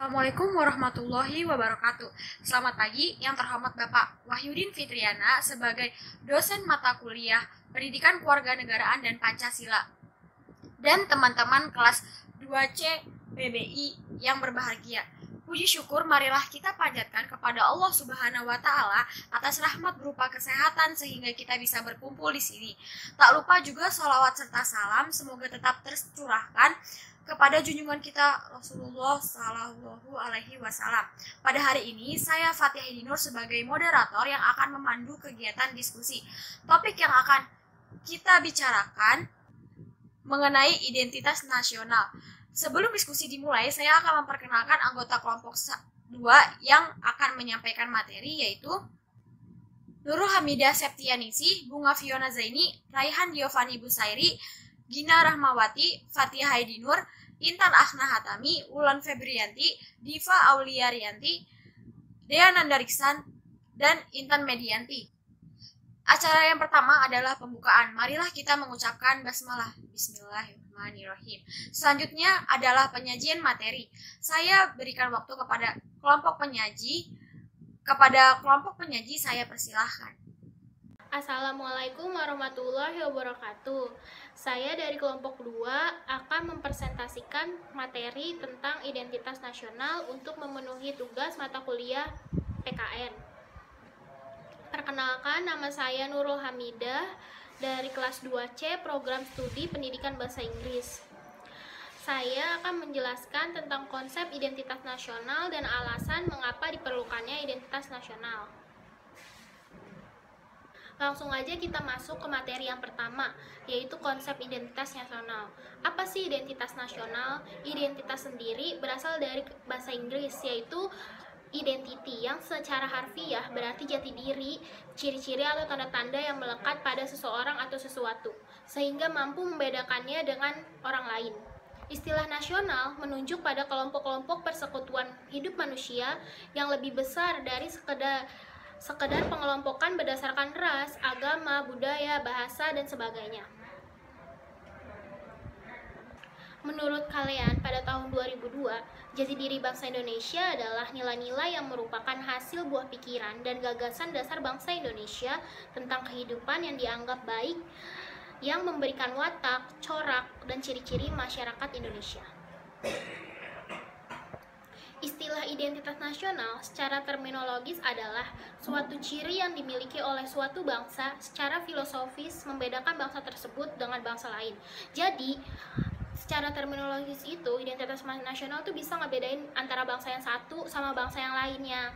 Assalamualaikum warahmatullahi wabarakatuh. Selamat pagi yang terhormat Bapak Wahyudin Fitriana sebagai dosen mata kuliah Pendidikan Kewarganegaraan dan Pancasila dan teman-teman kelas 2C PBI yang berbahagia. Puji syukur marilah kita panjatkan kepada Allah Subhanahu wa taala atas rahmat berupa kesehatan sehingga kita bisa berkumpul di sini. Tak lupa juga sholawat serta salam semoga tetap tercurahkan kepada junjungan kita Rasulullah Shallallahu Alaihi Wasallam. Pada hari ini saya Fathia Hidinur sebagai moderator yang akan memandu kegiatan diskusi. Topik yang akan kita bicarakan mengenai identitas nasional. Sebelum diskusi dimulai, saya akan memperkenalkan anggota kelompok 2 yang akan menyampaikan materi, yaitu Nurul Hamidah Septianingsih, Bunga Fiona Zaini, Raihan Giovanni Busairi, Gina Rahmawati, Fathia Haidinur, Intan Akhna Hatami, Wulan Febrianti, Diva Auliarianti, Dea Nandariksan, dan Intan Medianti. Acara yang pertama adalah pembukaan. Marilah kita mengucapkan basmalah. Bismillahirrahmanirrahim. Selanjutnya adalah penyajian materi. Saya berikan waktu kepada kelompok penyaji. Kepada kelompok penyaji saya persilahkan. Assalamualaikum warahmatullahi wabarakatuh. Saya dari kelompok 2 akan mempresentasikan materi tentang identitas nasional untuk memenuhi tugas mata kuliah PKN. Perkenalkan, nama saya Nurul Hamidah dari kelas 2C Program Studi Pendidikan Bahasa Inggris. Saya akan menjelaskan tentang konsep identitas nasional dan alasan mengapa diperlukannya identitas nasional. Langsung aja kita masuk ke materi yang pertama, yaitu konsep identitas nasional. Apa sih identitas nasional? Identitas sendiri berasal dari bahasa Inggris, yaitu identity, yang secara harfiah berarti jati diri, ciri-ciri atau tanda-tanda yang melekat pada seseorang atau sesuatu, sehingga mampu membedakannya dengan orang lain. Istilah nasional menunjuk pada kelompok-kelompok persekutuan hidup manusia yang lebih besar dari sekedar pengelompokan berdasarkan ras, agama, budaya, bahasa, dan sebagainya. Menurut kalian, pada tahun 2002, jati diri bangsa Indonesia adalah nilai-nilai yang merupakan hasil buah pikiran dan gagasan dasar bangsa Indonesia tentang kehidupan yang dianggap baik, yang memberikan watak, corak, dan ciri-ciri masyarakat Indonesia. Istilah identitas nasional secara terminologis adalah suatu ciri yang dimiliki oleh suatu bangsa secara filosofis membedakan bangsa tersebut dengan bangsa lain. Jadi, secara terminologis itu, identitas nasional tuh bisa ngebedain antara bangsa yang satu sama bangsa yang lainnya.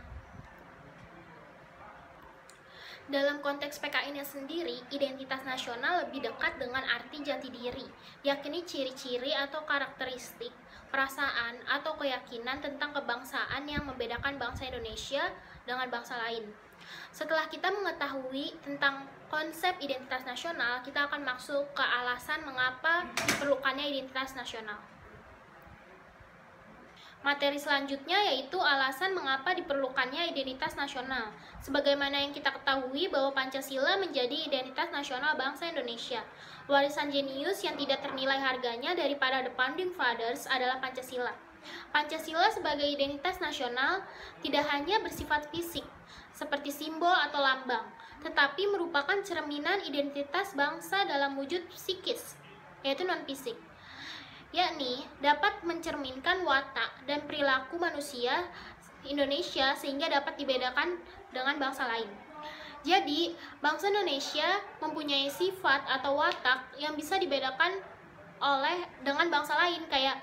Dalam konteks PKN sendiri, identitas nasional lebih dekat dengan arti jati diri, yakni ciri-ciri atau karakteristik, perasaan atau keyakinan tentang kebangsaan yang membedakan bangsa Indonesia dengan bangsa lain. Setelah kita mengetahui tentang konsep identitas nasional, kita akan masuk ke alasan mengapa diperlukannya identitas nasional. Materi selanjutnya yaitu alasan mengapa diperlukannya identitas nasional. Sebagaimana yang kita ketahui bahwa Pancasila menjadi identitas nasional bangsa Indonesia. Warisan jenius yang tidak ternilai harganya dari para The Founding Fathers adalah Pancasila. Pancasila sebagai identitas nasional tidak hanya bersifat fisik, seperti simbol atau lambang, tetapi merupakan cerminan identitas bangsa dalam wujud psikis, yaitu non-fisik, yakni dapat mencerminkan watak dan perilaku manusia Indonesia sehingga dapat dibedakan dengan bangsa lain. Jadi, bangsa Indonesia mempunyai sifat atau watak yang bisa dibedakan dengan bangsa lain, kayak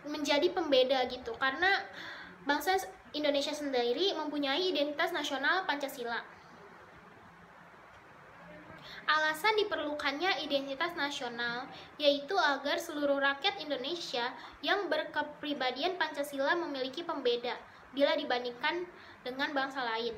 menjadi pembeda gitu, karena bangsa Indonesia sendiri mempunyai identitas nasional Pancasila. Alasan diperlukannya identitas nasional yaitu agar seluruh rakyat Indonesia yang berkepribadian Pancasila memiliki pembeda bila dibandingkan dengan bangsa lain.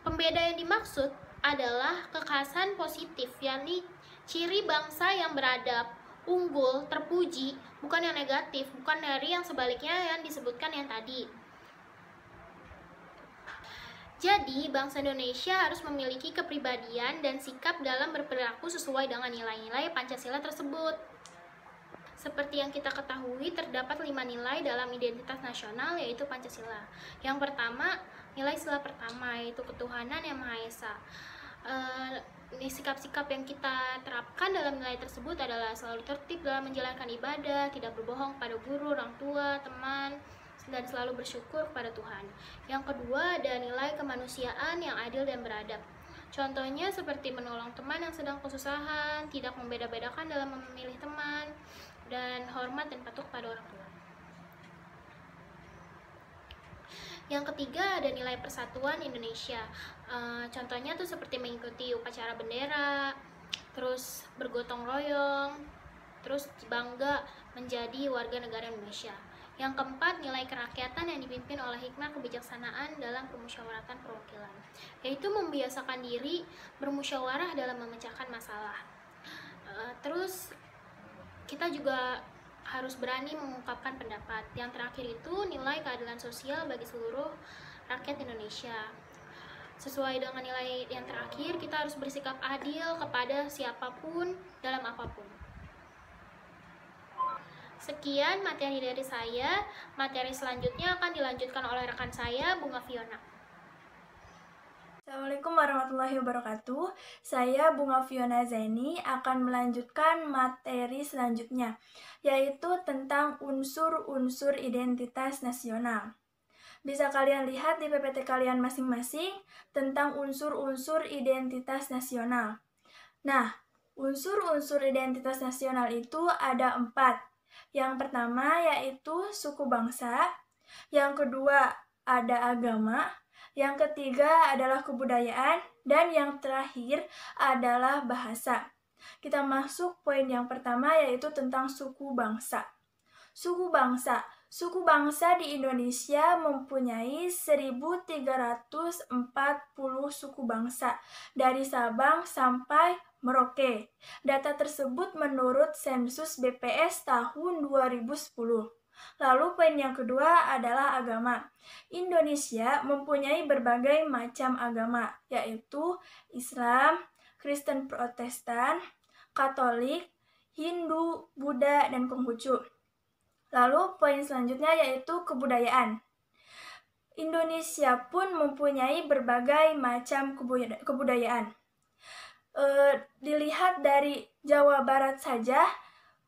Pembeda yang dimaksud adalah kekhasan positif, yakni ciri bangsa yang beradab, unggul, terpuji, bukan yang negatif, bukan dari yang sebaliknya yang disebutkan yang tadi. Jadi, bangsa Indonesia harus memiliki kepribadian dan sikap dalam berperilaku sesuai dengan nilai-nilai Pancasila tersebut. Seperti yang kita ketahui, terdapat 5 nilai dalam identitas nasional, yaitu Pancasila. Yang pertama, nilai sila pertama, yaitu ketuhanan yang Maha Esa. Sikap-sikap yang kita terapkan dalam nilai tersebut adalah selalu tertib dalam menjalankan ibadah, tidak berbohong pada guru, orang tua, teman, dan selalu bersyukur kepada Tuhan. Yang kedua, ada nilai kemanusiaan yang adil dan beradab. Contohnya seperti menolong teman yang sedang kesusahan, tidak membeda-bedakan dalam memilih teman, dan hormat dan patuh pada orang tua. Yang ketiga, ada nilai persatuan Indonesia. Contohnya tuh seperti mengikuti upacara bendera, terus bergotong royong, terus bangga menjadi warga negara Indonesia. Yang keempat, nilai kerakyatan yang dipimpin oleh hikmah kebijaksanaan dalam permusyawaratan perwakilan, yaitu membiasakan diri bermusyawarah dalam memecahkan masalah. Terus kita juga harus berani mengungkapkan pendapat. Yang terakhir itu nilai keadilan sosial bagi seluruh rakyat Indonesia. Sesuai dengan nilai yang terakhir, kita harus bersikap adil kepada siapapun dalam apapun. Sekian materi dari saya. Materi selanjutnya akan dilanjutkan oleh rekan saya, Bunga Fiona. Assalamualaikum warahmatullahi wabarakatuh. Saya Bunga Fiona Zaini akan melanjutkan materi selanjutnya, yaitu tentang unsur-unsur identitas nasional. Bisa kalian lihat di PPT kalian masing-masing tentang unsur-unsur identitas nasional. Nah, unsur-unsur identitas nasional itu ada 4. Yang pertama yaitu suku bangsa, yang kedua ada agama, yang ketiga adalah kebudayaan, dan yang terakhir adalah bahasa. Kita masuk poin yang pertama yaitu tentang suku bangsa. Suku bangsa. Suku bangsa di Indonesia mempunyai 1.340 suku bangsa dari Sabang sampai Merauke. Data tersebut menurut sensus BPS tahun 2010. Lalu poin yang kedua adalah agama. Indonesia mempunyai berbagai macam agama, yaitu Islam, Kristen Protestan, Katolik, Hindu, Buddha, dan Konghucu. Lalu poin selanjutnya yaitu kebudayaan. Indonesia pun mempunyai berbagai macam kebudayaan. Dilihat dari Jawa Barat saja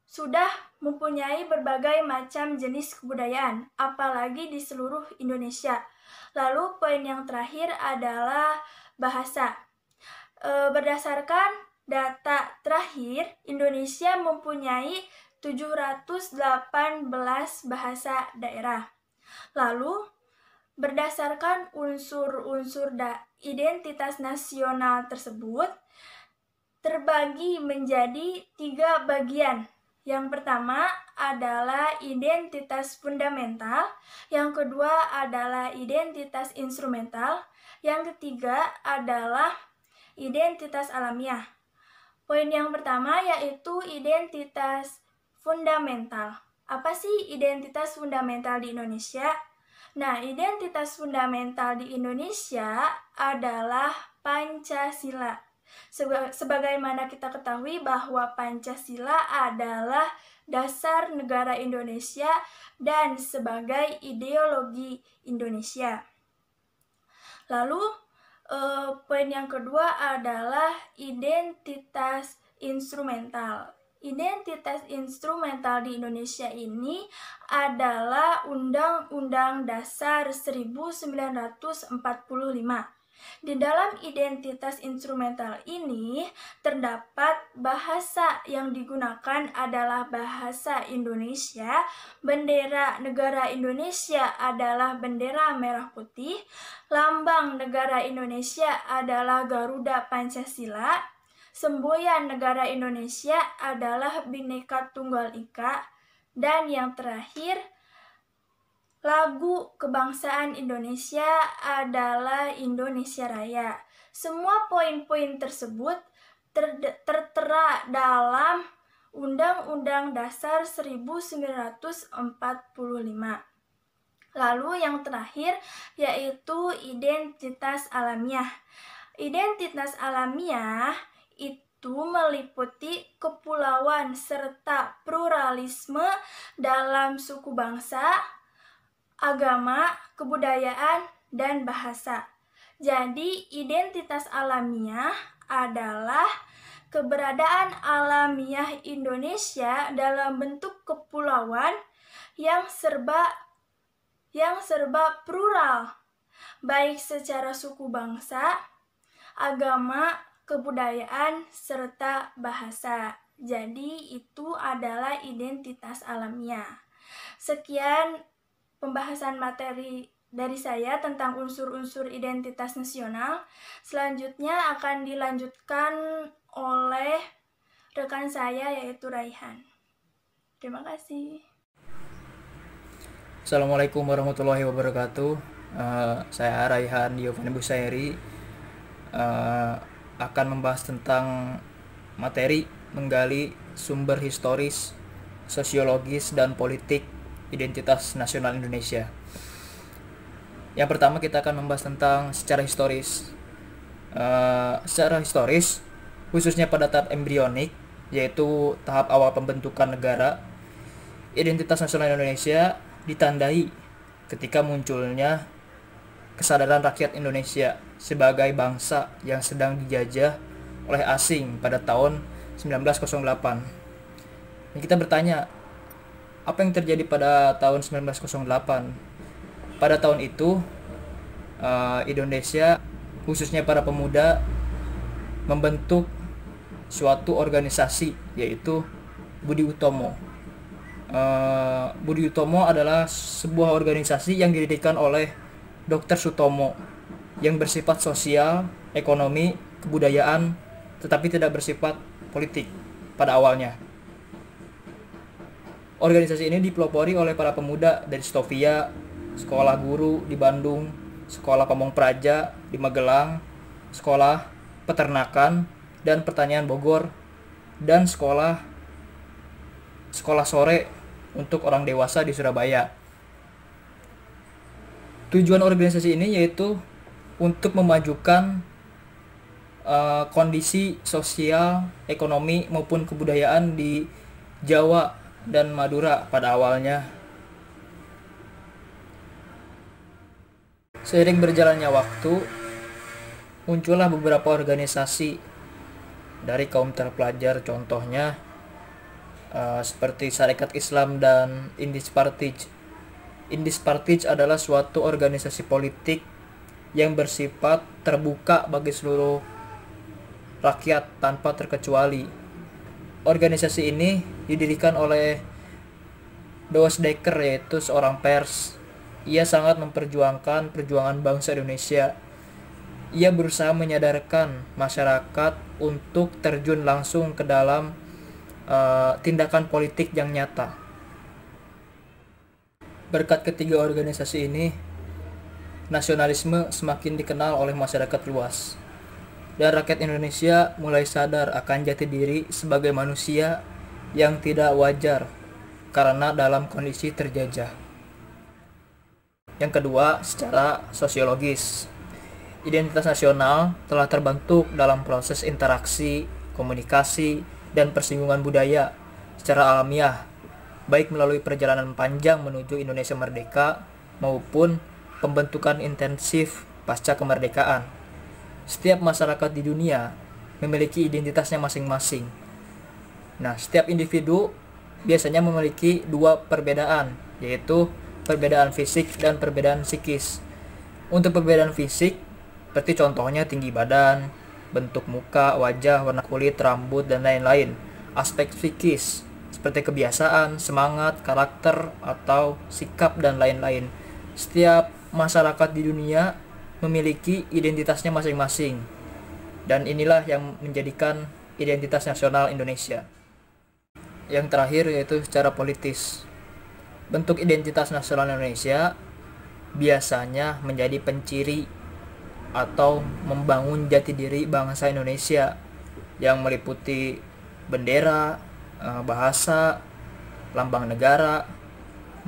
sudah mempunyai berbagai macam jenis kebudayaan, apalagi di seluruh Indonesia. Lalu poin yang terakhir adalah bahasa. Berdasarkan data terakhir, Indonesia mempunyai 718 bahasa daerah. Lalu, berdasarkan unsur-unsur identitas nasional tersebut, terbagi menjadi 3 bagian. Yang pertama adalah identitas fundamental, yang kedua adalah identitas instrumental, yang ketiga adalah identitas alamiah. Poin yang pertama yaitu identitas fundamental. Apa sih identitas fundamental di Indonesia? Nah, identitas fundamental di Indonesia adalah Pancasila. Sebagaimana kita ketahui bahwa Pancasila adalah dasar negara Indonesia dan sebagai ideologi Indonesia. Lalu, poin yang kedua adalah identitas instrumental. Identitas instrumental di Indonesia ini adalah Undang-Undang Dasar 1945. Di dalam identitas instrumental ini terdapat bahasa yang digunakan adalah bahasa Indonesia, bendera negara Indonesia adalah bendera merah putih, lambang negara Indonesia adalah Garuda Pancasila, semboyan negara Indonesia adalah Bhinneka Tunggal Ika, dan yang terakhir, lagu kebangsaan Indonesia adalah Indonesia Raya. Semua poin-poin tersebut tertera dalam Undang-Undang Dasar 1945. Lalu yang terakhir yaitu identitas alamiah. Identitas alamiah itu meliputi kepulauan serta pluralisme dalam suku bangsa, agama, kebudayaan, dan bahasa. Jadi, identitas alamiah adalah keberadaan alamiah Indonesia dalam bentuk kepulauan yang serba plural, baik secara suku bangsa, agama, kebudayaan, serta bahasa. Jadi, itu adalah identitas alamiah. Sekian pembahasan materi dari saya tentang unsur-unsur identitas nasional. Selanjutnya akan dilanjutkan oleh rekan saya yaitu Raihan. Terima kasih. Assalamualaikum warahmatullahi wabarakatuh. Saya Raihan Giovanni Busairi akan membahas tentang materi menggali sumber historis, sosiologis, dan politik identitas nasional Indonesia. Yang pertama kita akan membahas tentang secara historis. Secara historis, khususnya pada tahap embrionik, yaitu tahap awal pembentukan negara, identitas nasional Indonesia ditandai ketika munculnya kesadaran rakyat Indonesia sebagai bangsa yang sedang dijajah oleh asing pada tahun 1908. Dan kita bertanya, apa yang terjadi pada tahun 1908? Pada tahun itu, Indonesia, khususnya para pemuda, membentuk suatu organisasi, yaitu Budi Utomo. Budi Utomo adalah sebuah organisasi yang didirikan oleh Dr. Sutomo yang bersifat sosial, ekonomi, kebudayaan, tetapi tidak bersifat politik pada awalnya. Organisasi ini dipelopori oleh para pemuda dari Stovia, Sekolah Guru di Bandung, Sekolah Pamong Praja di Magelang, Sekolah Peternakan dan Pertanian Bogor, dan sekolah sore untuk orang dewasa di Surabaya. Tujuan organisasi ini yaitu untuk memajukan kondisi sosial, ekonomi maupun kebudayaan di Jawa dan Madura pada awalnya. Seiring berjalannya waktu, muncullah beberapa organisasi dari kaum terpelajar, contohnya seperti Sarekat Islam dan Indispartij. Indispartij adalah suatu organisasi politik yang bersifat terbuka bagi seluruh rakyat tanpa terkecuali. Organisasi ini didirikan oleh Doos Dekker, yaitu seorang pers. Ia sangat memperjuangkan perjuangan bangsa Indonesia. Ia berusaha menyadarkan masyarakat untuk terjun langsung ke dalam tindakan politik yang nyata. Berkat ketiga organisasi ini, nasionalisme semakin dikenal oleh masyarakat luas. Dan rakyat Indonesia mulai sadar akan jati diri sebagai manusia yang tidak wajar karena dalam kondisi terjajah. Yang kedua, secara sosiologis. Identitas nasional telah terbentuk dalam proses interaksi, komunikasi, dan persinggungan budaya secara alamiah, baik melalui perjalanan panjang menuju Indonesia merdeka maupun pembentukan intensif pasca kemerdekaan. Setiap masyarakat di dunia memiliki identitasnya masing-masing. Nah, setiap individu biasanya memiliki dua perbedaan, yaitu perbedaan fisik dan perbedaan psikis. Untuk perbedaan fisik, seperti contohnya tinggi badan, bentuk muka, wajah, warna kulit, rambut, dan lain-lain. Aspek psikis, seperti kebiasaan, semangat, karakter, atau sikap, dan lain-lain. Setiap masyarakat di dunia memiliki identitasnya masing-masing. Dan inilah yang menjadikan identitas nasional Indonesia. Yang terakhir yaitu secara politis. Bentuk identitas nasional Indonesia biasanya menjadi penciri atau membangun jati diri bangsa Indonesia yang meliputi bendera, bahasa, lambang negara,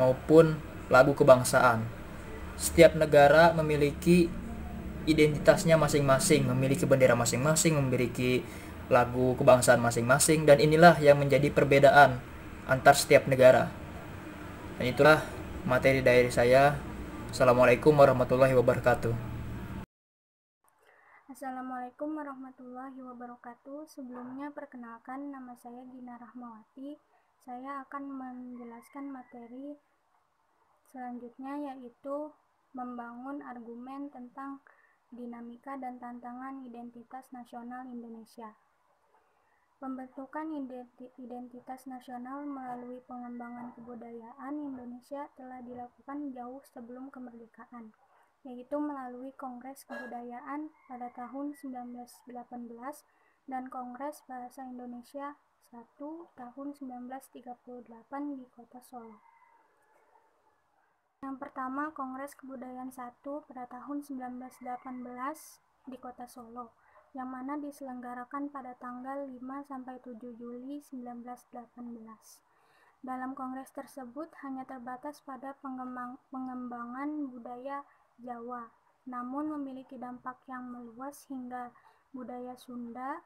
maupun lagu kebangsaan. Setiap negara memiliki identitasnya masing-masing, memiliki bendera masing-masing, memiliki lagu kebangsaan masing-masing, dan inilah yang menjadi perbedaan antar setiap negara. Dan itulah materi dari saya. Assalamualaikum warahmatullahi wabarakatuh. Assalamualaikum warahmatullahi wabarakatuh. Sebelumnya perkenalkan, nama saya Gina Rahmawati. Saya akan menjelaskan materi selanjutnya, yaitu membangun argumen tentang dinamika dan tantangan identitas nasional Indonesia. Pembentukan identitas nasional melalui pengembangan kebudayaan Indonesia telah dilakukan jauh sebelum kemerdekaan, yaitu melalui Kongres Kebudayaan pada tahun 1918 dan Kongres Bahasa Indonesia I tahun 1938 di Kota Solo. Yang pertama, Kongres Kebudayaan I pada tahun 1918 di Kota Solo, yang mana diselenggarakan pada tanggal 5-7 Juli 1918. Dalam kongres tersebut hanya terbatas pada pengembangan budaya Jawa, namun memiliki dampak yang meluas hingga budaya Sunda,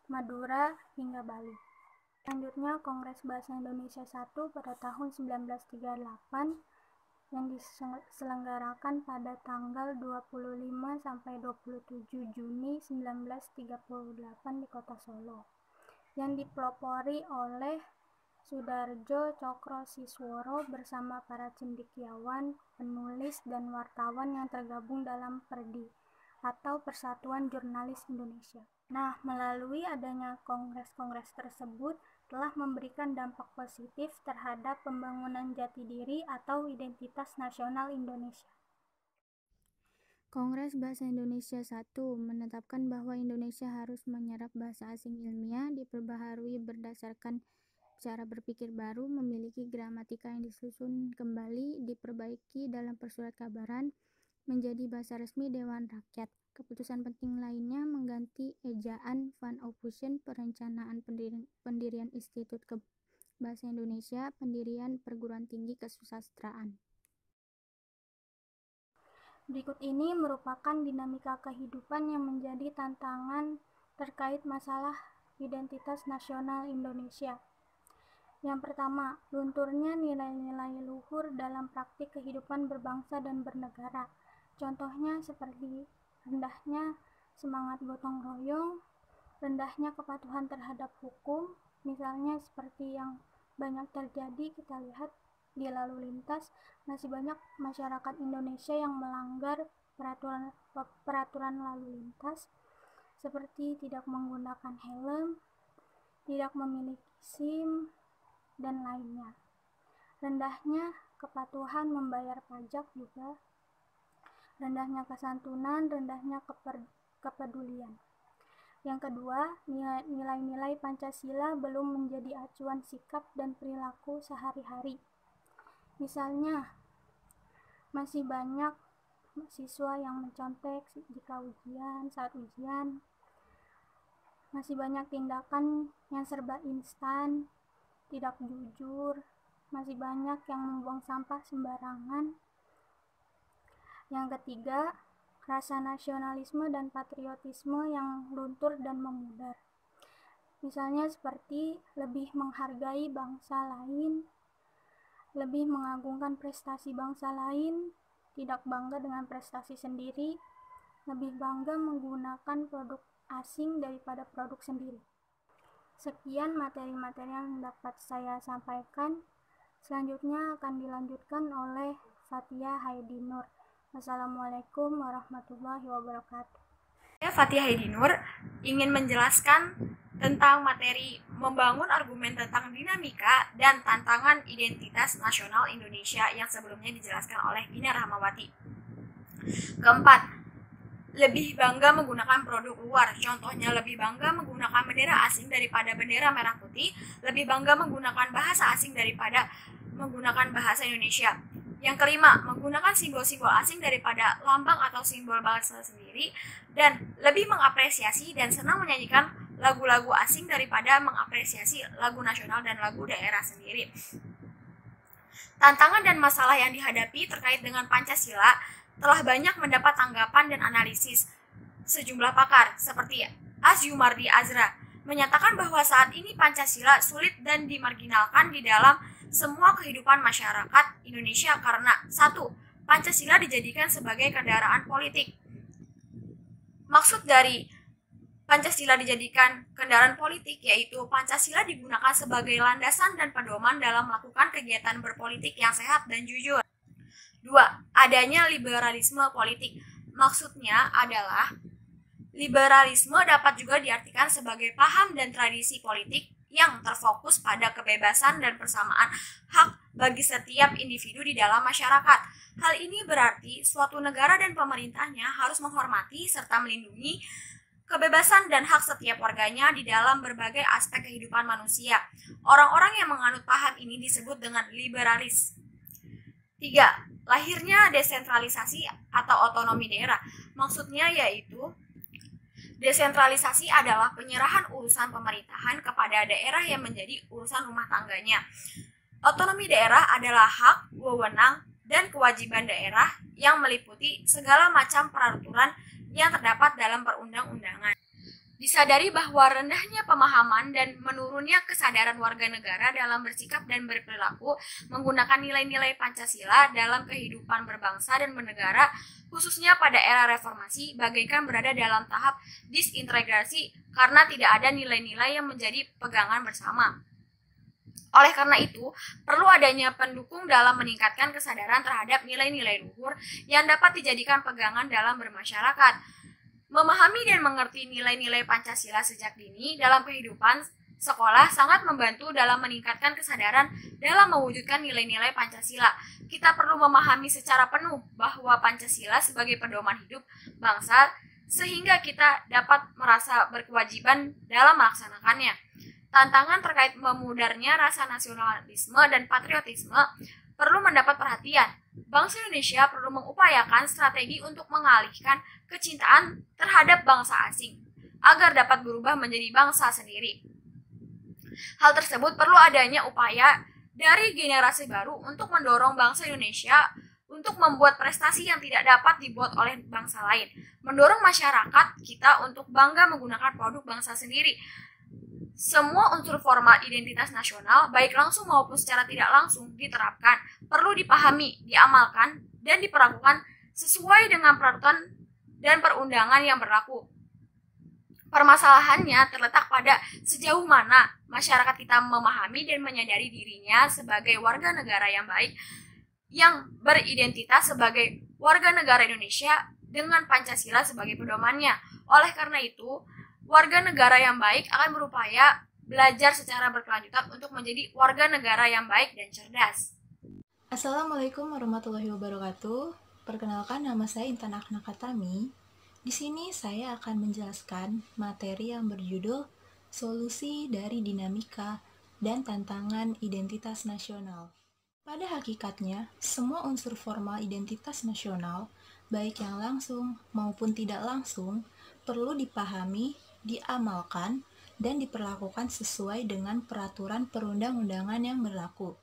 Madura, hingga Bali. Selanjutnya, Kongres Bahasa Indonesia I pada tahun 1938 yang diselenggarakan pada tanggal 25-27 Juni 1938 di Kota Solo, yang dipelopori oleh Sudarjo Cokro Sisworo bersama para cendekiawan, penulis, dan wartawan yang tergabung dalam PERDI atau Persatuan Jurnalis Indonesia. Nah, melalui adanya kongres-kongres tersebut telah memberikan dampak positif terhadap pembangunan jati diri atau identitas nasional Indonesia. Kongres Bahasa Indonesia I menetapkan bahwa Indonesia harus menyerap bahasa asing ilmiah, diperbaharui berdasarkan cara berpikir baru, memiliki gramatika yang disusun kembali, diperbaiki dalam persurat kabaran, menjadi bahasa resmi Dewan Rakyat. Keputusan penting lainnya mengganti ejaan Van Ophusen, perencanaan pendirian Institut Bahasa Indonesia, pendirian perguruan tinggi kesusastraan. Berikut ini merupakan dinamika kehidupan yang menjadi tantangan terkait masalah identitas nasional Indonesia. Yang pertama, lunturnya nilai-nilai luhur dalam praktik kehidupan berbangsa dan bernegara. Contohnya seperti rendahnya semangat gotong royong, rendahnya kepatuhan terhadap hukum, misalnya seperti yang banyak terjadi kita lihat di lalu lintas, masih banyak masyarakat Indonesia yang melanggar peraturan lalu lintas, seperti tidak menggunakan helm, tidak memiliki SIM, dan lainnya. Rendahnya kepatuhan membayar pajak juga, rendahnya kesantunan, rendahnya kepedulian. Yang kedua, nilai-nilai Pancasila belum menjadi acuan sikap dan perilaku sehari-hari. Misalnya, masih banyak siswa yang mencontek saat ujian, masih banyak tindakan yang serba instan, tidak jujur, masih banyak yang membuang sampah sembarangan. Yang ketiga, rasa nasionalisme dan patriotisme yang luntur dan memudar. Misalnya seperti lebih menghargai bangsa lain, lebih mengagungkan prestasi bangsa lain, tidak bangga dengan prestasi sendiri, lebih bangga menggunakan produk asing daripada produk sendiri. Sekian materi-materi yang dapat saya sampaikan. Selanjutnya akan dilanjutkan oleh Fathia Haidi Nur. Wassalamualaikum warahmatullahi wabarakatuh. Saya Fathia Haidi Nur ingin menjelaskan tentang materi membangun argumen tentang dinamika dan tantangan identitas nasional Indonesia yang sebelumnya dijelaskan oleh Gina Rahmawati. Keempat, lebih bangga menggunakan produk luar. Contohnya lebih bangga menggunakan bendera asing daripada bendera merah putih, lebih bangga menggunakan bahasa asing daripada menggunakan bahasa Indonesia. Yang kelima, menggunakan simbol-simbol asing daripada lambang atau simbol bangsa sendiri, dan lebih mengapresiasi dan senang menyanyikan lagu-lagu asing daripada mengapresiasi lagu nasional dan lagu daerah sendiri. Tantangan dan masalah yang dihadapi terkait dengan Pancasila telah banyak mendapat tanggapan dan analisis sejumlah pakar seperti Asyumardi Azra, menyatakan bahwa saat ini Pancasila sulit dan dimarginalkan di dalam semua kehidupan masyarakat Indonesia karena 1. Pancasila dijadikan sebagai kendaraan politik. Maksud dari Pancasila dijadikan kendaraan politik yaitu Pancasila digunakan sebagai landasan dan pedoman dalam melakukan kegiatan berpolitik yang sehat dan jujur. 2. Adanya liberalisme politik. Maksudnya adalah liberalisme dapat juga diartikan sebagai paham dan tradisi politik yang terfokus pada kebebasan dan persamaan hak bagi setiap individu di dalam masyarakat. Hal ini berarti suatu negara dan pemerintahnya harus menghormati serta melindungi kebebasan dan hak setiap warganya di dalam berbagai aspek kehidupan manusia. Orang-orang yang menganut paham ini disebut dengan liberalis. 3. Lahirnya desentralisasi atau otonomi daerah. Maksudnya yaitu desentralisasi adalah penyerahan urusan pemerintahan kepada daerah yang menjadi urusan rumah tangganya. Otonomi daerah adalah hak, wewenang, dan kewajiban daerah yang meliputi segala macam peraturan yang terdapat dalam perundang-undangan. Disadari bahwa rendahnya pemahaman dan menurunnya kesadaran warga negara dalam bersikap dan berperilaku menggunakan nilai-nilai Pancasila dalam kehidupan berbangsa dan bernegara, khususnya pada era reformasi, bagaikan berada dalam tahap disintegrasi karena tidak ada nilai-nilai yang menjadi pegangan bersama. Oleh karena itu, perlu adanya pendukung dalam meningkatkan kesadaran terhadap nilai-nilai luhur yang dapat dijadikan pegangan dalam bermasyarakat. Memahami dan mengerti nilai-nilai Pancasila sejak dini dalam kehidupan sekolah sangat membantu dalam meningkatkan kesadaran dalam mewujudkan nilai-nilai Pancasila. Kita perlu memahami secara penuh bahwa Pancasila sebagai pedoman hidup bangsa sehingga kita dapat merasa berkewajiban dalam melaksanakannya. Tantangan terkait memudarnya rasa nasionalisme dan patriotisme perlu mendapat perhatian. Bangsa Indonesia perlu mengupayakan strategi untuk mengalihkan kecintaan terhadap bangsa asing agar dapat berubah menjadi bangsa sendiri. Hal tersebut perlu adanya upaya dari generasi baru untuk mendorong bangsa Indonesia untuk membuat prestasi yang tidak dapat dibuat oleh bangsa lain, mendorong masyarakat kita untuk bangga menggunakan produk bangsa sendiri. Semua unsur formal identitas nasional, baik langsung maupun secara tidak langsung, diterapkan, perlu dipahami, diamalkan, dan diperlakukan sesuai dengan peraturan dan perundangan yang berlaku. Permasalahannya terletak pada sejauh mana masyarakat kita memahami dan menyadari dirinya sebagai warga negara yang baik, yang beridentitas sebagai warga negara Indonesia dengan Pancasila sebagai pedomannya. Oleh karena itu, warga negara yang baik akan berupaya belajar secara berkelanjutan untuk menjadi warga negara yang baik dan cerdas. Assalamualaikum warahmatullahi wabarakatuh. Perkenalkan, nama saya Intan Aknakatami. Di sini saya akan menjelaskan materi yang berjudul Solusi dari Dinamika dan Tantangan Identitas Nasional. Pada hakikatnya, semua unsur formal identitas nasional, baik yang langsung maupun tidak langsung, perlu dipahami, diamalkan, dan diperlakukan sesuai dengan peraturan perundang-undangan yang berlaku.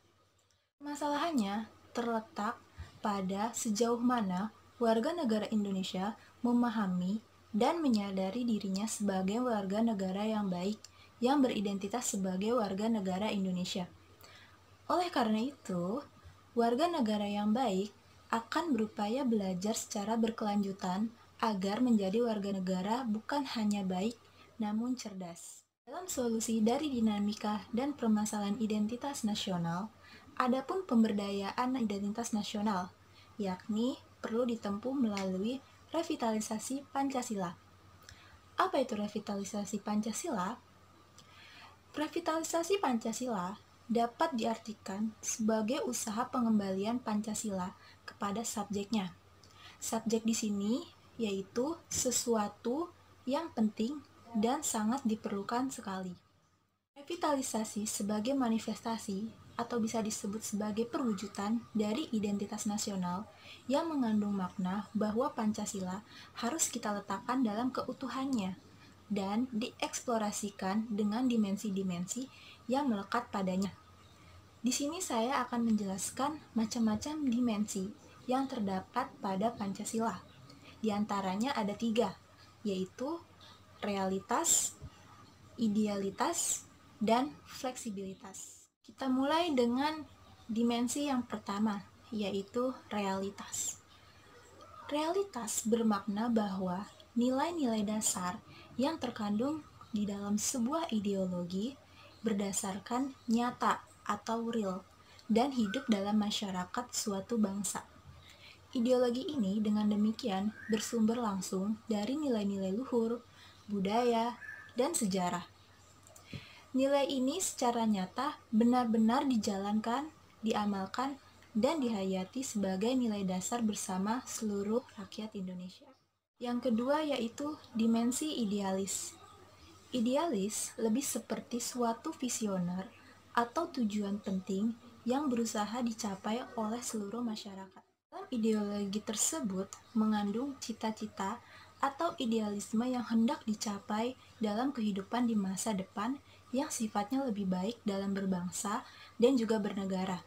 Masalahannya terletak pada sejauh mana warga negara Indonesia memahami dan menyadari dirinya sebagai warga negara yang baik, yang beridentitas sebagai warga negara Indonesia. Oleh karena itu, warga negara yang baik akan berupaya belajar secara berkelanjutan agar menjadi warga negara bukan hanya baik, namun cerdas. Dalam solusi dari dinamika dan permasalahan identitas nasional, adapun pemberdayaan identitas nasional, yakni perlu ditempuh melalui revitalisasi Pancasila. Apa itu revitalisasi Pancasila? Revitalisasi Pancasila dapat diartikan sebagai usaha pengembalian Pancasila kepada subjeknya. Subjek di sini yaitu sesuatu yang penting dan sangat diperlukan sekali. Revitalisasi sebagai manifestasi atau bisa disebut sebagai perwujudan dari identitas nasional yang mengandung makna bahwa Pancasila harus kita letakkan dalam keutuhannya dan dieksplorasikan dengan dimensi-dimensi yang melekat padanya. Di sini saya akan menjelaskan macam-macam dimensi yang terdapat pada Pancasila. Di antaranya ada 3, yaitu realitas, idealitas, dan fleksibilitas. Kita mulai dengan dimensi yang pertama, yaitu realitas. Realitas bermakna bahwa nilai-nilai dasar yang terkandung di dalam sebuah ideologi berdasarkan nyata atau real dan hidup dalam masyarakat suatu bangsa. Ideologi ini dengan demikian bersumber langsung dari nilai-nilai luhur, budaya, dan sejarah. Nilai ini secara nyata benar-benar dijalankan, diamalkan, dan dihayati sebagai nilai dasar bersama seluruh rakyat Indonesia. Yang kedua yaitu dimensi idealis. Idealis lebih seperti suatu visioner atau tujuan penting yang berusaha dicapai oleh seluruh masyarakat. Dalam ideologi tersebut mengandung cita-cita atau idealisme yang hendak dicapai dalam kehidupan di masa depan yang sifatnya lebih baik dalam berbangsa dan juga bernegara.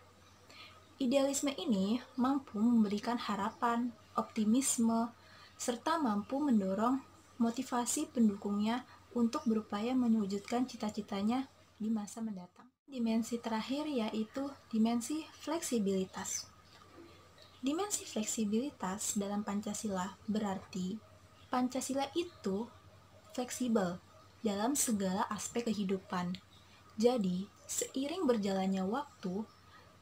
Idealisme ini mampu memberikan harapan, optimisme, serta mampu mendorong motivasi pendukungnya untuk berupaya mewujudkan cita-citanya di masa mendatang. Dimensi terakhir yaitu dimensi fleksibilitas. Dimensi fleksibilitas dalam Pancasila berarti Pancasila itu fleksibel dalam segala aspek kehidupan. Jadi, seiring berjalannya waktu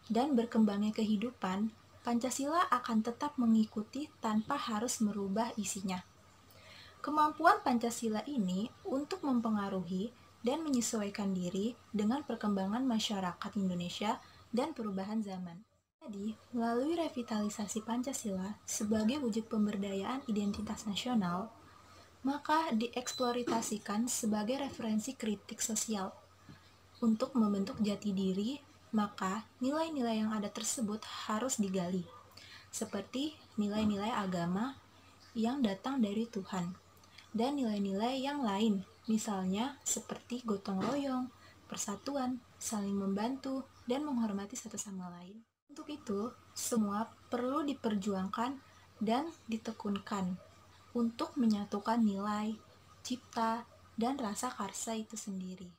dan berkembangnya kehidupan, Pancasila akan tetap mengikuti tanpa harus merubah isinya. Kemampuan Pancasila ini untuk mempengaruhi dan menyesuaikan diri dengan perkembangan masyarakat Indonesia dan perubahan zaman. Jadi, melalui revitalisasi Pancasila sebagai wujud pemberdayaan identitas nasional, maka dieksploitasikan sebagai referensi kritik sosial. Untuk membentuk jati diri, maka nilai-nilai yang ada tersebut harus digali, seperti nilai-nilai agama yang datang dari Tuhan, dan nilai-nilai yang lain, misalnya seperti gotong royong, persatuan, saling membantu, dan menghormati satu sama lain. Untuk itu, semua perlu diperjuangkan dan ditekunkan untuk menyatukan nilai, cipta, dan rasa karsa itu sendiri.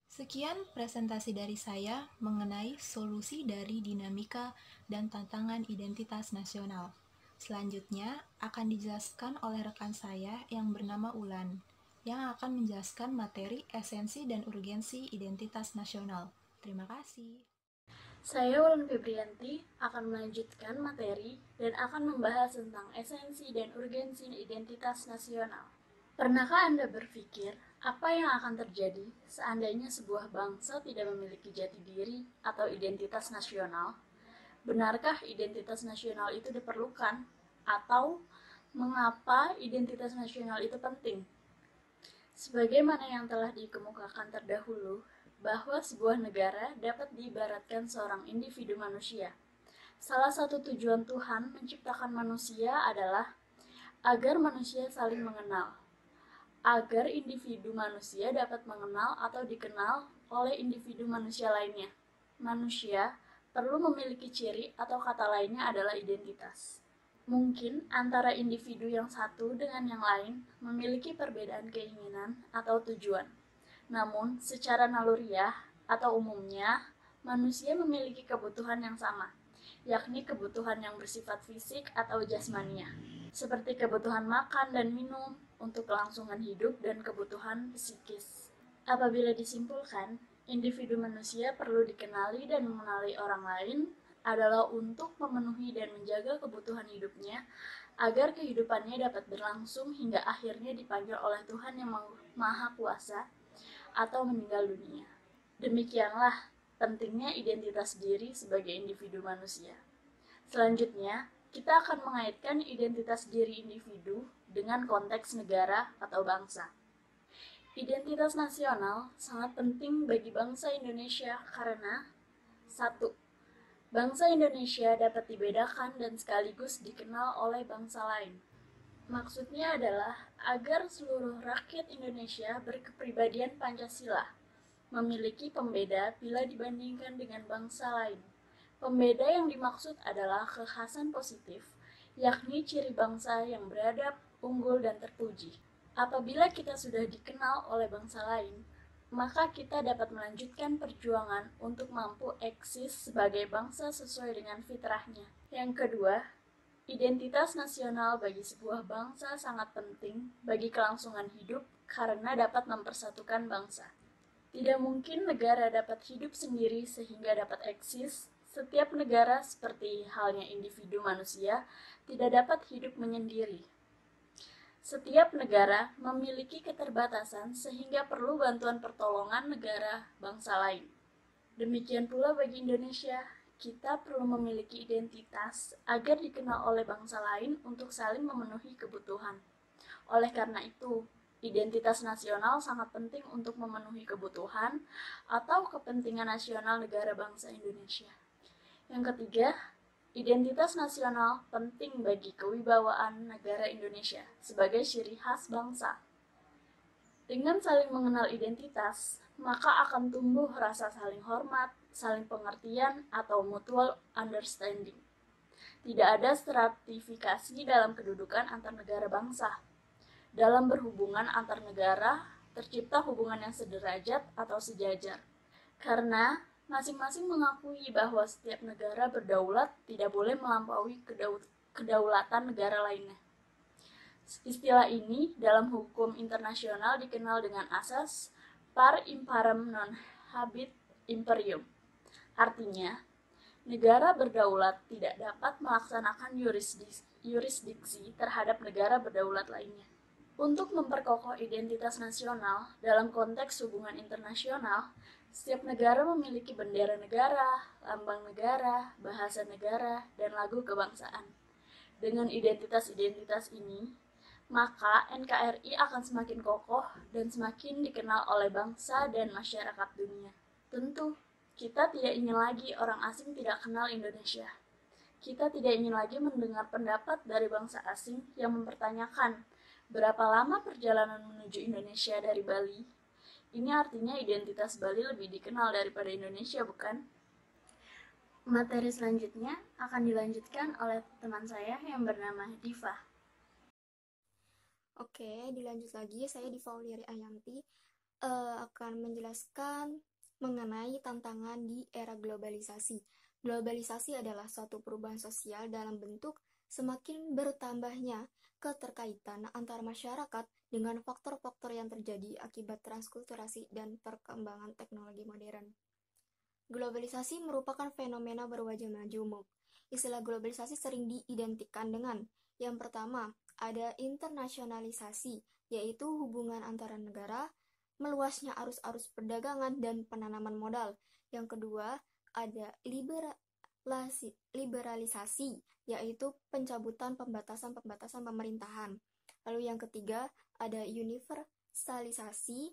Sekian presentasi dari saya mengenai solusi dari dinamika dan tantangan identitas nasional. Selanjutnya akan dijelaskan oleh rekan saya yang bernama Ulan, yang akan menjelaskan materi esensi dan urgensi identitas nasional. Terima kasih. Saya Ulan Febrianti akan melanjutkan materi dan akan membahas tentang esensi dan urgensi identitas nasional. Pernahkah Anda berpikir apa yang akan terjadi seandainya sebuah bangsa tidak memiliki jati diri atau identitas nasional? Benarkah identitas nasional itu diperlukan? Atau mengapa identitas nasional itu penting? Sebagaimana yang telah dikemukakan terdahulu, bahwa sebuah negara dapat diibaratkan seorang individu manusia. Salah satu tujuan Tuhan menciptakan manusia adalah agar manusia saling mengenal, agar individu manusia dapat mengenal atau dikenal oleh individu manusia lainnya. Manusia perlu memiliki ciri atau kata lainnya adalah identitas. Mungkin antara individu yang satu dengan yang lain memiliki perbedaan keinginan atau tujuan. Namun, secara naluriah atau umumnya, manusia memiliki kebutuhan yang sama, yakni kebutuhan yang bersifat fisik atau jasmania, seperti kebutuhan makan dan minum untuk kelangsungan hidup dan kebutuhan psikis. Apabila disimpulkan, individu manusia perlu dikenali dan mengenali orang lain adalah untuk memenuhi dan menjaga kebutuhan hidupnya agar kehidupannya dapat berlangsung hingga akhirnya dipanggil oleh Tuhan yang Maha Kuasa atau meninggal dunia. Demikianlah pentingnya identitas diri sebagai individu manusia. Selanjutnya, kita akan mengaitkan identitas diri individu dengan konteks negara atau bangsa. Identitas nasional sangat penting bagi bangsa Indonesia karena 1. Bangsa Indonesia dapat dibedakan dan sekaligus dikenal oleh bangsa lain. Maksudnya adalah agar seluruh rakyat Indonesia berkepribadian Pancasila, memiliki pembeda bila dibandingkan dengan bangsa lain. Pembeda yang dimaksud adalah kekhasan positif, yakni ciri bangsa yang beradab, unggul, dan terpuji. Apabila kita sudah dikenal oleh bangsa lain, maka kita dapat melanjutkan perjuangan untuk mampu eksis sebagai bangsa sesuai dengan fitrahnya. Yang kedua, identitas nasional bagi sebuah bangsa sangat penting bagi kelangsungan hidup karena dapat mempersatukan bangsa. Tidak mungkin negara dapat hidup sendiri sehingga dapat eksis. Setiap negara, seperti halnya individu manusia, tidak dapat hidup menyendiri. Setiap negara memiliki keterbatasan sehingga perlu bantuan pertolongan negara bangsa lain. Demikian pula bagi Indonesia, kita perlu memiliki identitas agar dikenal oleh bangsa lain untuk saling memenuhi kebutuhan. Oleh karena itu, identitas nasional sangat penting untuk memenuhi kebutuhan atau kepentingan nasional negara bangsa Indonesia. Yang ketiga, identitas nasional penting bagi kewibawaan negara Indonesia sebagai ciri khas bangsa. Dengan saling mengenal identitas, maka akan tumbuh rasa saling hormat, saling pengertian, atau mutual understanding. Tidak ada stratifikasi dalam kedudukan antar negara bangsa. Dalam berhubungan antar negara, tercipta hubungan yang sederajat atau sejajar. Karena masing-masing mengakui bahwa setiap negara berdaulat tidak boleh melampaui kedaulatan negara lainnya. Istilah ini dalam hukum internasional dikenal dengan asas par imparem non habet imperium. Artinya, negara berdaulat tidak dapat melaksanakan yurisdiksi terhadap negara berdaulat lainnya. Untuk memperkokoh identitas nasional dalam konteks hubungan internasional, setiap negara memiliki bendera negara, lambang negara, bahasa negara, dan lagu kebangsaan. Dengan identitas-identitas ini, maka NKRI akan semakin kokoh dan semakin dikenal oleh bangsa dan masyarakat dunia. Tentu, kita tidak ingin lagi orang asing tidak kenal Indonesia. Kita tidak ingin lagi mendengar pendapat dari bangsa asing yang mempertanyakan berapa lama perjalanan menuju Indonesia dari Bali. Ini artinya identitas Bali lebih dikenal daripada Indonesia, bukan? Materi selanjutnya akan dilanjutkan oleh teman saya yang bernama Diva. Oke, dilanjut lagi. Saya Diva Auliari Ayanti akan menjelaskan mengenai tantangan di era globalisasi. Globalisasi adalah suatu perubahan sosial dalam bentuk semakin bertambahnya keterkaitan antar masyarakat dengan faktor-faktor yang terjadi akibat transkulturasi dan perkembangan teknologi modern. Globalisasi merupakan fenomena berwajah majemuk. Istilah globalisasi sering diidentikan dengan yang pertama, ada internasionalisasi, yaitu hubungan antara negara, meluasnya arus-arus perdagangan dan penanaman modal. Yang kedua, ada liberalisasi, yaitu pencabutan pembatasan-pembatasan pemerintahan. Lalu yang ketiga, ada universalisasi,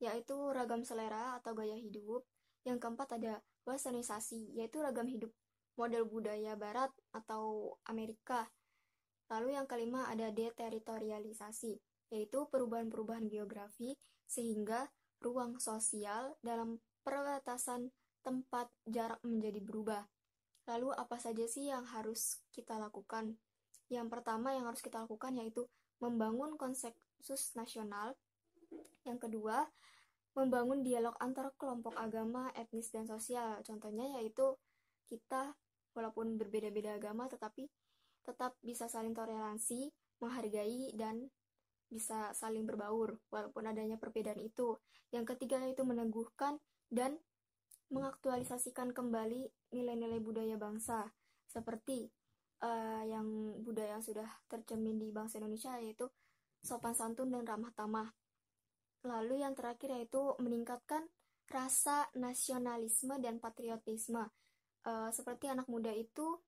yaitu ragam selera atau gaya hidup. Yang keempat ada westernisasi, yaitu ragam hidup model budaya barat atau Amerika. Lalu yang kelima ada deteritorialisasi, yaitu perubahan-perubahan geografi sehingga ruang sosial dalam perbatasan tempat jarak menjadi berubah. Lalu apa saja sih yang harus kita lakukan? Yang pertama yang harus kita lakukan yaitu membangun konsensus nasional. Yang kedua, membangun dialog antar kelompok agama, etnis, dan sosial. Contohnya yaitu kita walaupun berbeda-beda agama tetapi tetap bisa saling toleransi, menghargai, dan bisa saling berbaur walaupun adanya perbedaan itu. Yang ketiga yaitu meneguhkan dan mengaktualisasikan kembali nilai-nilai budaya bangsa seperti yang budaya yang sudah tercermin di bangsa Indonesia yaitu sopan santun dan ramah tamah. Lalu yang terakhir yaitu meningkatkan rasa nasionalisme dan patriotisme. Seperti anak muda itu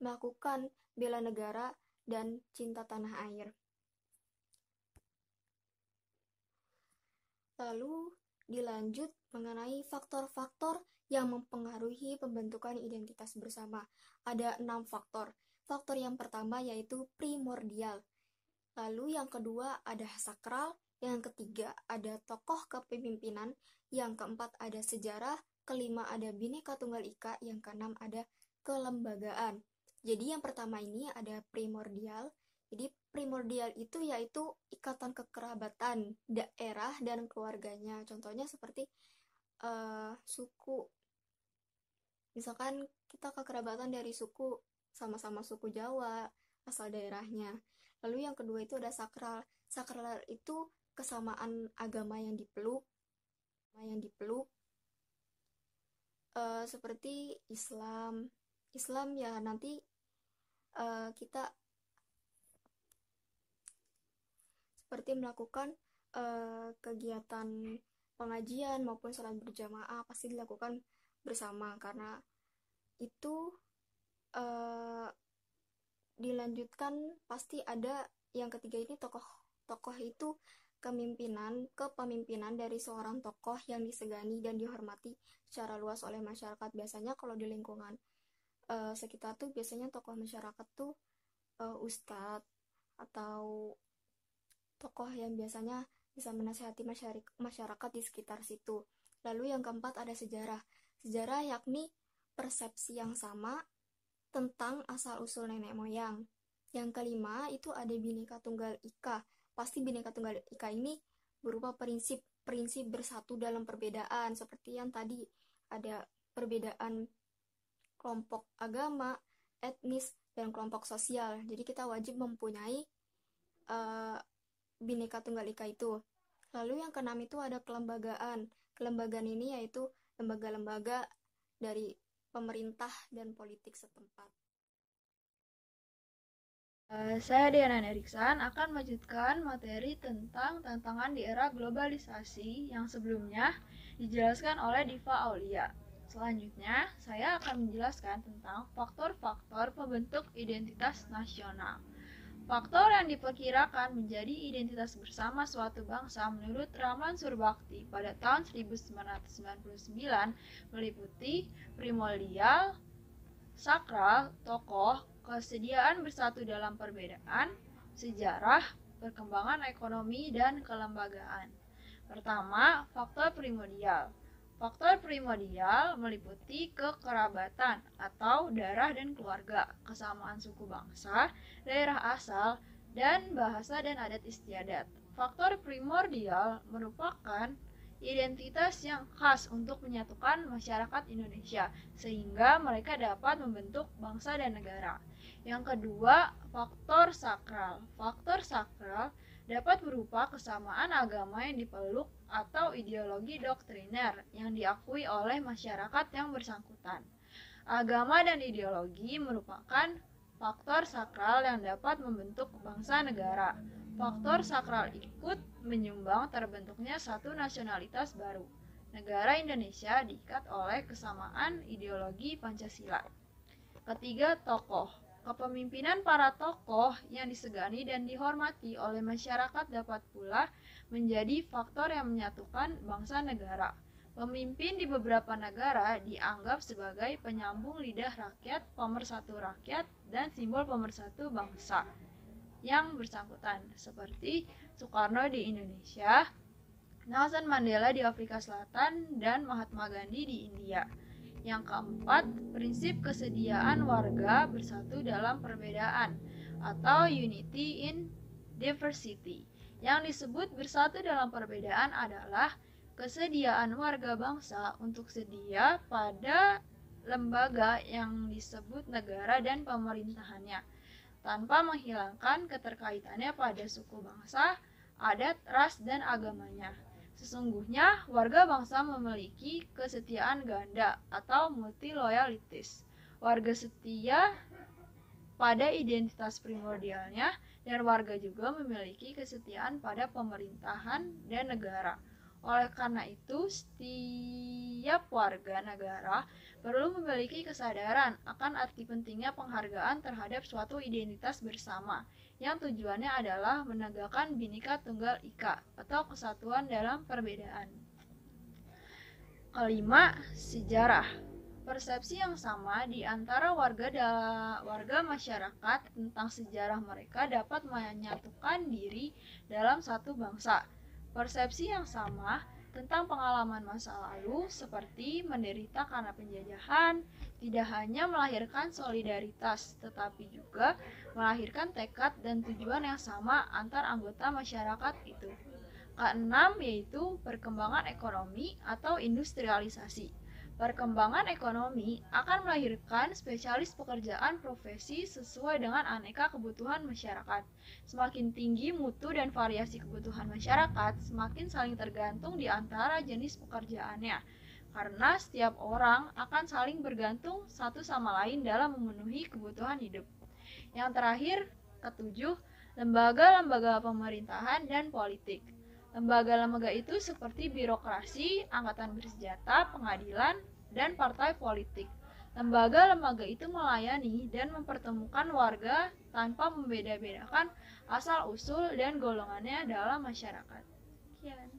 melakukan bela negara dan cinta tanah air. Lalu dilanjut mengenai faktor-faktor yang mempengaruhi pembentukan identitas bersama. Ada 6 faktor. Faktor yang pertama yaitu primordial. Lalu yang kedua ada sakral. Yang ketiga ada tokoh kepemimpinan. Yang keempat ada sejarah. Kelima ada Bhinneka Tunggal Ika. Yang keenam ada kelembagaan. Jadi yang pertama ini ada primordial. Jadi primordial itu yaitu ikatan kekerabatan daerah dan keluarganya. Contohnya seperti suku. Misalkan kita kekerabatan dari suku, sama-sama suku Jawa, asal daerahnya. Lalu yang kedua itu ada sakral. Sakral itu kesamaan agama yang dipeluk, seperti Islam. Islam ya nanti kita seperti melakukan kegiatan pengajian maupun sholat berjamaah pasti dilakukan bersama, karena itu dilanjutkan pasti ada yang ketiga ini tokoh itu kepemimpinan dari seorang tokoh yang disegani dan dihormati secara luas oleh masyarakat. Biasanya kalau di lingkungan sekitar tuh biasanya tokoh masyarakat tuh ustadz atau tokoh yang biasanya bisa menasihati masyarakat di sekitar situ. Lalu yang keempat ada sejarah. Sejarah yakni persepsi yang sama tentang asal-usul nenek moyang. Yang kelima itu ada Bhinneka Tunggal Ika. Pasti Bhinneka Tunggal Ika ini berupa prinsip bersatu dalam perbedaan. Seperti yang tadi ada perbedaan kelompok agama, etnis, dan kelompok sosial. Jadi kita wajib mempunyai Bhinneka Tunggal Ika itu. Lalu yang keenam itu ada kelembagaan. Kelembagaan ini yaitu lembaga-lembaga dari pemerintah dan politik setempat. Saya Diana Eriksan akan melanjutkan materi tentang tantangan di era globalisasi yang sebelumnya dijelaskan oleh Diva Aulia. Selanjutnya, saya akan menjelaskan tentang faktor-faktor pembentuk identitas nasional. Faktor yang diperkirakan menjadi identitas bersama suatu bangsa menurut Ramlan Surbakti pada tahun 1999 meliputi primordial, sakral, tokoh, kesediaan bersatu dalam perbedaan, sejarah, perkembangan ekonomi, dan kelembagaan. Pertama, faktor primordial. Faktor primordial meliputi kekerabatan atau darah dan keluarga, kesamaan suku bangsa, daerah asal, dan bahasa dan adat istiadat. Faktor primordial merupakan identitas yang khas untuk menyatukan masyarakat Indonesia, sehingga mereka dapat membentuk bangsa dan negara. Yang kedua, faktor sakral. Faktor sakral dapat berupa kesamaan agama yang dipeluk atau ideologi doktriner yang diakui oleh masyarakat yang bersangkutan. Agama dan ideologi merupakan faktor sakral yang dapat membentuk bangsa negara. Faktor sakral ikut menyumbang terbentuknya satu nasionalitas baru. Negara Indonesia diikat oleh kesamaan ideologi Pancasila. Ketiga, tokoh. Kepemimpinan para tokoh yang disegani dan dihormati oleh masyarakat dapat pula menjadi faktor yang menyatukan bangsa negara. Pemimpin di beberapa negara dianggap sebagai penyambung lidah rakyat, pemersatu rakyat, dan simbol pemersatu bangsa yang bersangkutan, seperti Soekarno di Indonesia, Nelson Mandela di Afrika Selatan, dan Mahatma Gandhi di India. Yang keempat, prinsip kesediaan warga bersatu dalam perbedaan atau unity in diversity. Yang disebut bersatu dalam perbedaan adalah kesediaan warga bangsa untuk sedia pada lembaga yang disebut negara dan pemerintahannya, tanpa menghilangkan keterkaitannya pada suku bangsa, adat, ras, dan agamanya. Sesungguhnya, warga bangsa memiliki kesetiaan ganda atau multi-loyalitis. Warga setia pada identitas primordialnya, dan warga juga memiliki kesetiaan pada pemerintahan dan negara. Oleh karena itu, setiap warga negara perlu memiliki kesadaran akan arti pentingnya penghargaan terhadap suatu identitas bersama, yang tujuannya adalah menegakkan Bhinneka Tunggal Ika atau kesatuan dalam perbedaan. Kelima, sejarah. Persepsi yang sama di antara warga masyarakat tentang sejarah mereka dapat menyatukan diri dalam satu bangsa. Persepsi yang sama tentang pengalaman masa lalu seperti menderita karena penjajahan, tidak hanya melahirkan solidaritas, tetapi juga melahirkan tekad dan tujuan yang sama antar anggota masyarakat itu. Keenam yaitu perkembangan ekonomi atau industrialisasi. Perkembangan ekonomi akan melahirkan spesialis pekerjaan profesi sesuai dengan aneka kebutuhan masyarakat. Semakin tinggi mutu dan variasi kebutuhan masyarakat, semakin saling tergantung di antara jenis pekerjaannya. Karena setiap orang akan saling bergantung satu sama lain dalam memenuhi kebutuhan hidup. Yang terakhir, ketujuh, lembaga-lembaga pemerintahan dan politik. Lembaga-lembaga itu seperti birokrasi, angkatan bersenjata, pengadilan, dan partai politik. Lembaga-lembaga itu melayani dan mempertemukan warga tanpa membeda-bedakan asal-usul dan golongannya dalam masyarakat. Sekian.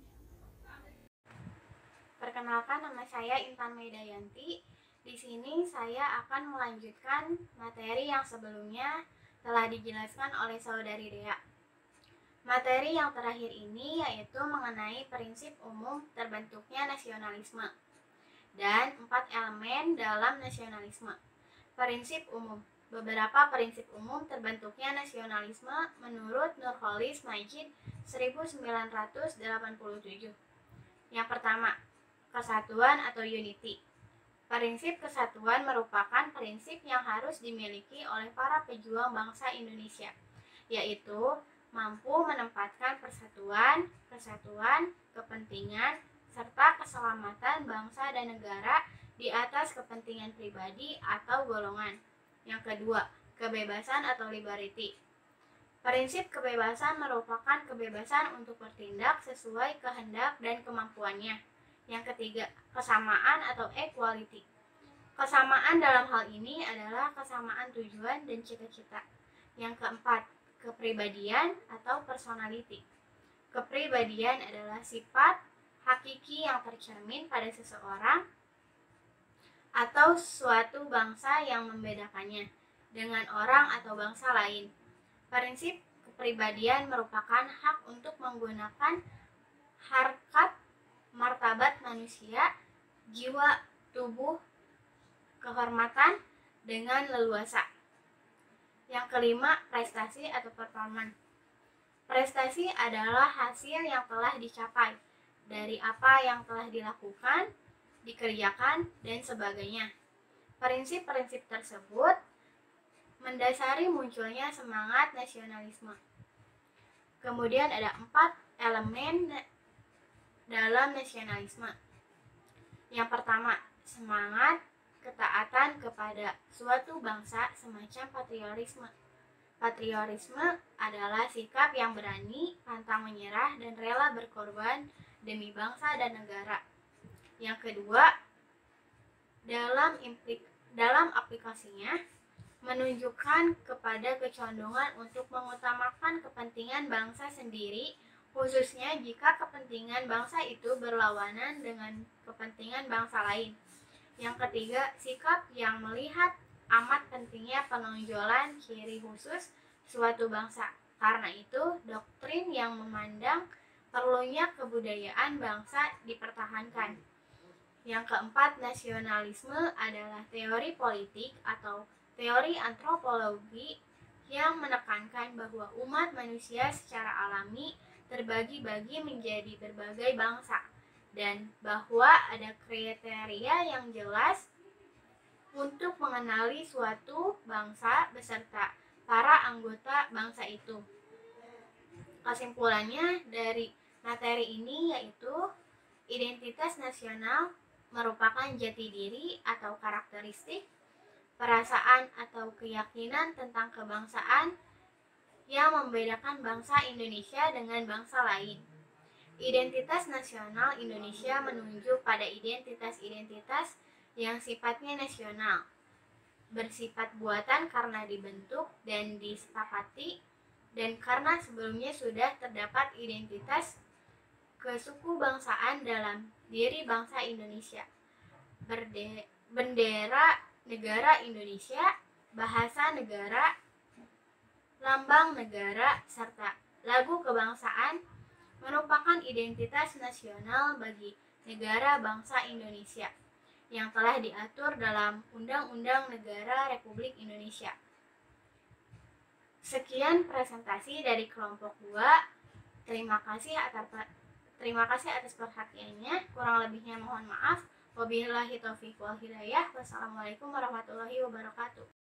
Perkenalkan, nama saya Intan Meidayanti. Di sini saya akan melanjutkan materi yang sebelumnya telah dijelaskan oleh saudari Dea. Materi yang terakhir ini yaitu mengenai prinsip umum terbentuknya nasionalisme dan 4 elemen dalam nasionalisme. Prinsip umum. Beberapa prinsip umum terbentuknya nasionalisme menurut Nurholis Majid 1987. Yang pertama, kesatuan atau unity. Prinsip kesatuan merupakan prinsip yang harus dimiliki oleh para pejuang bangsa Indonesia, yaitu mampu menempatkan persatuan, kesatuan, kepentingan, serta keselamatan bangsa dan negara di atas kepentingan pribadi atau golongan. Yang kedua, kebebasan atau liberty. Prinsip kebebasan merupakan kebebasan untuk bertindak sesuai kehendak dan kemampuannya. Yang ketiga, kesamaan atau equality. Kesamaan dalam hal ini adalah kesamaan tujuan dan cita-cita. Yang keempat, kepribadian atau personality. Kepribadian adalah sifat hakiki yang tercermin pada seseorang atau suatu bangsa yang membedakannya dengan orang atau bangsa lain. Prinsip kepribadian merupakan hak untuk menggunakan harkat martabat manusia, jiwa, tubuh, kehormatan dengan leluasa. Yang kelima, prestasi atau performance. Prestasi adalah hasil yang telah dicapai dari apa yang telah dilakukan, dikerjakan, dan sebagainya. Prinsip-prinsip tersebut mendasari munculnya semangat nasionalisme. Kemudian ada 4 elemen dalam nasionalisme. Yang pertama, semangat ketaatan kepada suatu bangsa semacam patriotisme. Patriotisme adalah sikap yang berani, pantang menyerah, dan rela berkorban demi bangsa dan negara. Yang kedua, dalam aplikasinya menunjukkan kepada kecondongan untuk mengutamakan kepentingan bangsa sendiri, khususnya jika kepentingan bangsa itu berlawanan dengan kepentingan bangsa lain. Yang ketiga, sikap yang melihat amat pentingnya penonjolan ciri khusus suatu bangsa. Karena itu, doktrin yang memandang perlunya kebudayaan bangsa dipertahankan. Yang keempat, nasionalisme adalah teori politik atau teori antropologi yang menekankan bahwa umat manusia secara alami terbagi-bagi menjadi berbagai bangsa, dan bahwa ada kriteria yang jelas untuk mengenali suatu bangsa beserta para anggota bangsa itu. Kesimpulannya dari materi ini yaitu identitas nasional merupakan jati diri atau karakteristik, perasaan atau keyakinan tentang kebangsaan yang membedakan bangsa Indonesia dengan bangsa lain. Identitas nasional Indonesia menunjuk pada identitas-identitas yang sifatnya nasional, bersifat buatan karena dibentuk dan disepakati, dan karena sebelumnya sudah terdapat identitas kesukubangsaan dalam diri bangsa Indonesia. Bendera negara Indonesia, bahasa negara, lambang negara, serta lagu kebangsaan merupakan identitas nasional bagi negara bangsa Indonesia yang telah diatur dalam Undang-Undang Negara Republik Indonesia. Sekian presentasi dari kelompok 2. Terima kasih atas perhatiannya. Kurang lebihnya mohon maaf. Wabillahi taufiq wal hidayah. Wassalamualaikum warahmatullahi wabarakatuh.